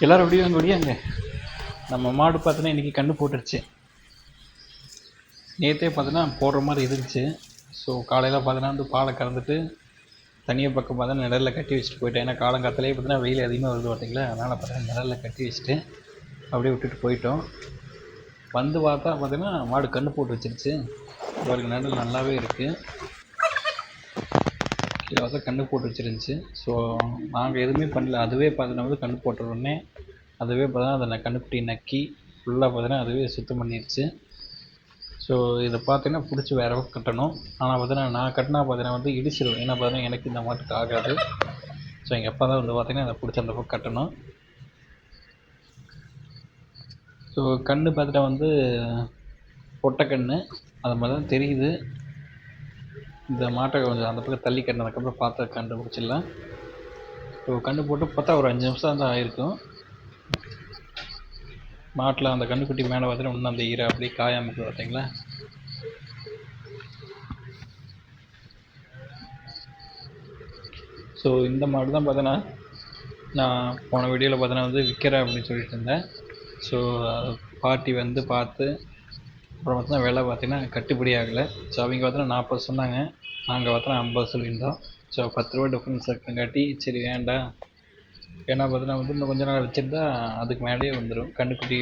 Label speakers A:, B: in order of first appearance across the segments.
A: எல்லாரும் ஒடியாங்க. நம்ம மாடு பார்த்தோன்னா இன்றைக்கி கன்று போட்டுருச்சு. நேற்றே பார்த்தோன்னா போடுற மாதிரி இருந்துச்சு. ஸோ காலையில் பார்த்தோன்னா வந்து பாலை கறந்துட்டு தனியாக பக்கம் பார்த்தா நிழலில் கட்டி வச்சுட்டு போயிட்டேன். ஏன்னா காலங்காலத்திலே பார்த்தீங்கன்னா வெயில் அதிகமாக வருது பார்த்தீங்களா, அதனால் பார்த்தீங்கன்னா நிழலில் கட்டி வச்சுட்டு அப்படியே விட்டுட்டு போயிட்டோம். வந்து பார்த்தா பார்த்தீங்கன்னா மாடு கன்று போட்டு வச்சிருச்சு. அவருக்கு நிழல் நல்லாவே இருக்குது. கீழே பார்த்தா கன்று போட்டு வச்சிருந்துச்சு. ஸோ நாங்கள் எதுவுமே பண்ணல. அதுவே பார்த்தீங்கன்னா வந்து கன்று போட்ட உடனே அதுவே பார்த்தா அதை கன்றுக்குட்டி நக்கி ஃபுல்லாக பார்த்தீங்கன்னா அதுவே சுத்தம் பண்ணிடுச்சு. ஸோ இதை பார்த்தீங்கன்னா பிடிச்சி வேற பக்கம் கட்டணும். ஆனால் பார்த்தீங்கன்னா நான் கட்டினா பார்த்தீங்கன்னா வந்து இடிச்சிடும். ஏன்னா பார்த்தீங்கன்னா எனக்கு இந்த மாட்டுக்கு ஆகாது. ஸோ எங்கள் அப்பா தான் வந்து பார்த்தீங்கன்னா அதை பிடிச்சி அந்த பக்கம் கட்டணும். ஸோ கன்று பார்த்துட்டா வந்து பொட்டைக்கன்று அது மாதிரி தான் தெரியுது. இந்த மாட்டை கொஞ்சம் அந்த பக்கம் தள்ளி கட்டினதுக்கப்புறம் பார்த்து கண்டுபிடிச்சிடலாம். ஸோ கன்று போட்டு பார்த்தா ஒரு 5 நிமிஷம் தான் ஆயிருக்கும். மாட்டில் அந்த கன்றுக்குட்டி மேலே பார்த்தீங்கன்னா இன்னும் அந்த ஈரை அப்படியே காயாமல் இருக்குது பார்த்தீங்களா. ஸோ இந்த மாடு தான் பார்த்தீங்கன்னா நான் போன வீடியோவில் பார்த்தீங்கன்னா வந்து விற்கிறேன் அப்படின்னு சொல்லிட்டு இருந்தேன். ஸோ பாட்டி வந்து பார்த்து அப்புறம் பார்த்தீங்கன்னா விலை பார்த்தீங்கன்னா கட்டுப்படி ஆகலை. ஸோ அவங்க பார்த்தீங்கன்னா 40 சொன்னாங்க, நாங்கள் பார்த்தோன்னா 50 சொல்லியிருந்தோம். ஸோ 10 ரூபா டிஃப்ரென்ஸ் இருக்கங்காட்டி சரி வேண்டாம். ஏன்னா பார்த்தீங்கன்னா வந்து இன்னும் கொஞ்ச நாள் வச்சுருந்தா அதுக்கு மேலேயே வந்துடும். கன்றுக்குட்டி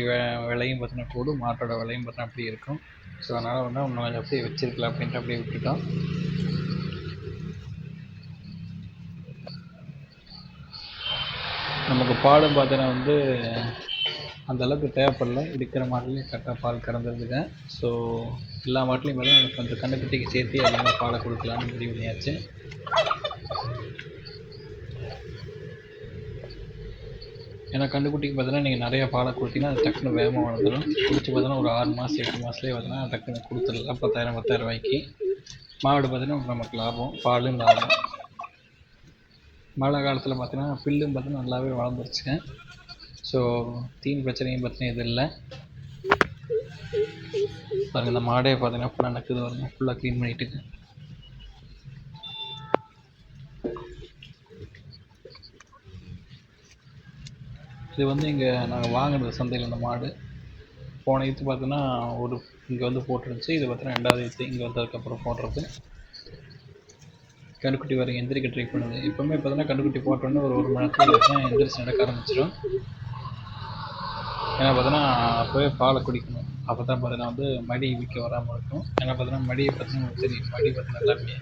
A: விலையும் பார்த்தீங்கன்னா கூடும், மாட்டோட விலையும் பார்த்தீங்கன்னா அப்படியே இருக்கும். ஸோ அதனால் வந்து இன்னும் கொஞ்சம் அப்படியே வச்சிருக்கலாம் அப்படின்ட்டு அப்படியே விட்டுட்டோம். நமக்கு பாலும் பார்த்தீங்கன்னா வந்து அந்தளவுக்கு தேவைப்படல. இருக்கிற மாட்டுலேயே கரெக்டாக பால் கறந்துருதுங்க. ஸோ எல்லா மாட்டுலேயும் பார்த்தீங்கன்னா எனக்கு கொஞ்சம் கன்றுக்குட்டிக்கு சேர்த்து அதிகமாக பாலை கொடுக்கலான்னு முடிவு பண்ணியாச்சு. ஏன்னா கன்றுக்குட்டிக்கு பார்த்தீங்கன்னா நீங்கள் நிறையா பாலை கொடுத்தீங்கன்னா அது டக்குன்னு வேகமாக வளர்ந்துடும். குடிச்சு பார்த்தீங்கன்னா ஒரு 6 மாதம் 8 மாதத்துலேயே பார்த்தீங்கன்னா டக்குன்னு கொடுத்துடலாம் 10,000 ரூபாய்க்கு. மாடு பார்த்தீங்கன்னா நமக்கு லாபம், பாலும் லாபம். மழை காலத்தில் பார்த்தீங்கன்னா புல்லும் பார்த்தீங்கன்னா நல்லாவே வளர்ந்துருச்சுங்க. ஸோ தீன் பிரச்சனையும் பார்த்தீங்கன்னா இது இல்லை. பாருங்கள் இந்த மாடே பார்த்தீங்கன்னா ஃபுல்லாக நக்குது பாருங்க, ஃபுல்லாக க்ளீன் பண்ணிட்டு. இது வந்து இங்கே நாங்கள் வாங்கினது சந்தையில் இந்த மாடு. போன ஈத்து பார்த்தோன்னா ஒரு இங்கே வந்து போட்டுருந்துச்சு. இது பார்த்தீங்கன்னா 2வது ஈத்து இங்கே வந்ததுக்கப்புறம் போடுறது. கன்றுக்குட்டி வரைக்கும் எந்திரிக்க ட்ரை பண்ணுது. எப்போவுமே பார்த்தீங்கன்னா கன்றுக்குட்டி போட்டோன்னே ஒரு மணி நேரத்தில் பார்த்தீங்கன்னா எந்திரிச்சு நடக்க ஆரம்பிச்சிடும். ஏன்னா பார்த்தீங்கன்னா அப்போவே பாலை குடிக்கணும். அப்போ தான் பார்த்தீங்கன்னா வந்து மடி விற்க வராமல் இருக்கும். ஏன்னா பார்த்தீங்கன்னா மடியை பார்த்தீங்கன்னா சரி மடி பார்த்தீங்கன்னா எல்லாமே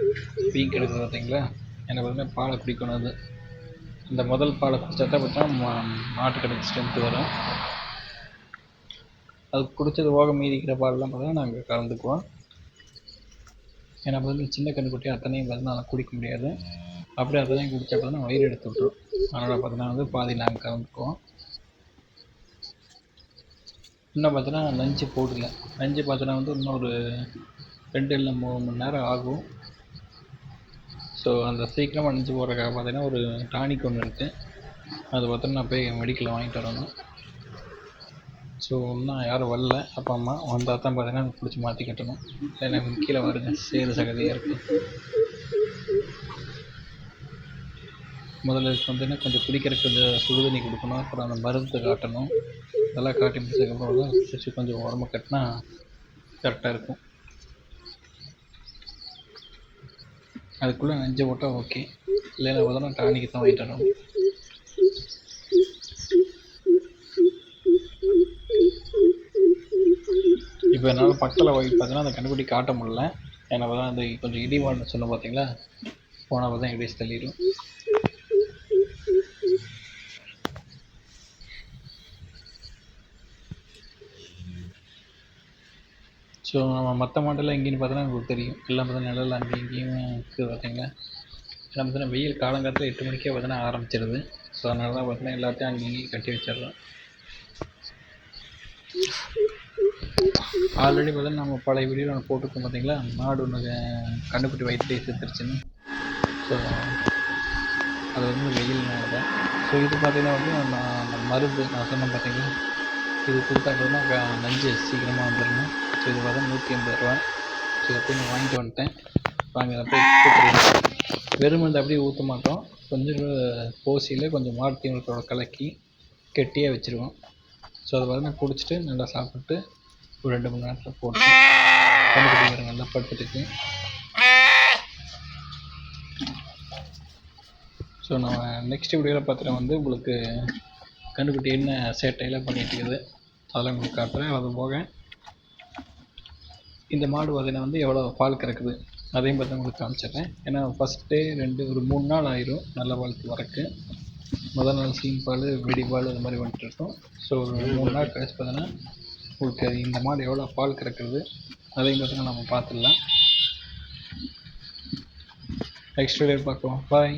A: பீங்க் எடுக்குது பார்த்தீங்களா. ஏன்னா பார்த்தீங்கன்னா பாலை குடிக்கணும். அது இந்த முதல் பாலை குடித்தா தான் பார்த்தீங்கன்னா மாட்டுக்கடைக்கு ஸ்ட்ரென்த்து வரும். அது குடித்தது போக மீதிக்கிற பாலெலாம் பார்த்தீங்கன்னா நாங்கள் கலந்துக்குவோம். ஏன்னா பார்த்தீங்கன்னா சின்ன கன்றுக்குட்டி அத்தனையும் பார்த்தீங்கன்னா குடிக்க முடியாது. அப்படியே அத்தனையும் குடித்தா பார்த்தீங்கன்னா வயிறு எடுத்து விட்டுரும். அதனால் பார்த்தீங்கன்னா வந்து பாதி நாங்கள் கலந்துக்குவோம். இன்னும் பார்த்தீங்கன்னா லஞ்சு போடல. லஞ்சு பார்த்தீங்கன்னா வந்து இன்னும் ஒரு 2 இல்லை 3 மணி நேரம் ஆகும். ஸோ அந்த சீக்கிரமாக லஞ்சு போடுறதுக்காக பார்த்தீங்கன்னா ஒரு டானிக் ஒன்று இருக்குது. அது பார்த்தோன்னா நான் போய் மெடிக்கலில் வாங்கிட்டு வரணும். ஸோ இன்னும் யாரும் வரல. அப்பா அம்மா வந்தால் தான் பார்த்தீங்கன்னா பிடிச்சி மாற்றி கட்டணும். ஏன்னா கீழே வருங்க சேறு சகதியாக இருக்குது. முதல்ல இதுக்கு பார்த்தீங்கன்னா கொஞ்சம் குடிக்கிறதுக்கு கொஞ்சம் சுடுதண்ணி கொடுக்கணும். அப்புறம் அந்த மருந்து காட்டணும். இதெல்லாம் காட்டி முடிச்சதுக்கப்புறம் தான் குடிச்சு கொஞ்சம் உரமா கட்டினா கரெக்டாக இருக்கும். அதுக்குள்ளே நஞ்சை போட்டால் ஓகே, இல்லைன்னா பார்த்தோன்னா டானிக்கு தான் வாங்கிட்டு வரணும். இப்போ என்னால் பக்கத்தில் போய் பார்த்தீங்கன்னா அந்த கன்றுக்குட்டி காட்ட முடியல. ஏன்னா பார்த்தா அந்த கொஞ்சம் இடிவான்னு சொன்ன பார்த்தீங்களா, போனால் பார்த்தா இடிச்சு தள்ளிடும். ஸோ நம்ம மற்ற மாடெல்லாம் எங்கேன்னு பார்த்தோன்னா உங்களுக்கு தெரியும். எல்லாம் பார்த்தா நிழல் அங்கேயும் இங்கேயும் இருக்குது பார்த்தீங்களா. ஏன்னா பார்த்தீங்கன்னா வெயில் காலங்காலத்தில் 8 மணிக்கே பார்த்தீங்கன்னா ஆரம்பிச்சிடுது. ஸோ அதனால தான் பார்த்தீங்கன்னா எல்லாத்தையும் அங்கேயும் இங்கேயும் கட்டி வச்சிடுறோம். ஆல்ரெடி பார்த்தீங்கன்னா நம்ம பழைய வீடியோ ஒன்று போட்டுருக்கோம் பார்த்தீங்களா, மாடு ஒன்று கன்றுக்குட்டி வயிற்றுலேயே செத்துருச்சுன்னு. ஸோ அது வந்து வெயில்னால தான். ஸோ இது பார்த்தீங்கன்னா வந்து நான் மருந்து நான் சொன்னேன் பார்த்தீங்களா, இது கொடுத்தா பார்த்தீங்கன்னா நஞ்சு சீக்கிரமாக வந்துடணும். ஸோ இது பார்த்தா 180 ரூபா. ஸோ இதை போய் நான் வாங்கிட்டு வந்துட்டேன். வாங்கி அப்படியே வெறும் மருந்து அப்படியே ஊற்ற மாட்டோம். கொஞ்சம் போசியில் கொஞ்சம் மாட்டு தீவனத்தோட கலக்கி கெட்டியாக வச்சுருவோம். ஸோ அதை பார்த்தீங்கன்னா குடிச்சிட்டு நல்லா சாப்பிட்டு ஒரு 2 மணி நேரத்தில் போட்டு கண்டுபிடி வர நல்லா படுத்துட்டு. ஸோ நம்ம நெக்ஸ்ட் வீடியோவில் பார்த்தீங்கன்னா வந்து உங்களுக்கு கண்டுபிடி என்ன சேட்டையெல்லாம் பண்ணிட்டு இருக்குது அதெல்லாம் உங்களுக்கு காட்டுறேன். அது போக இந்த மாடு பார்த்தீங்கன்னா வந்து எவ்வளோ பால் கறக்குது அதையும் பார்த்து உங்களுக்கு காமிச்சிடுறேன். ஏன்னா ஃபஸ்ட் டே ஒரு 3 நாள் ஆயிரும் நல்ல பாலுக்கு வரக்கு. முதல் நாள் சீம் பால் வெடி பால் இது மாதிரி வந்துட்டு இருக்கும். ஸோ ஒரு 3 நாள் கழிச்சு பார்த்தீங்கன்னா உங்களுக்கு இந்த மாடு எவ்வளோ பால் கறக்குது அதையும் பார்த்தீங்கன்னா நம்ம பார்த்துடலாம். நெக்ஸ்ட் வீடியோ பார்க்கலாம். பாய்.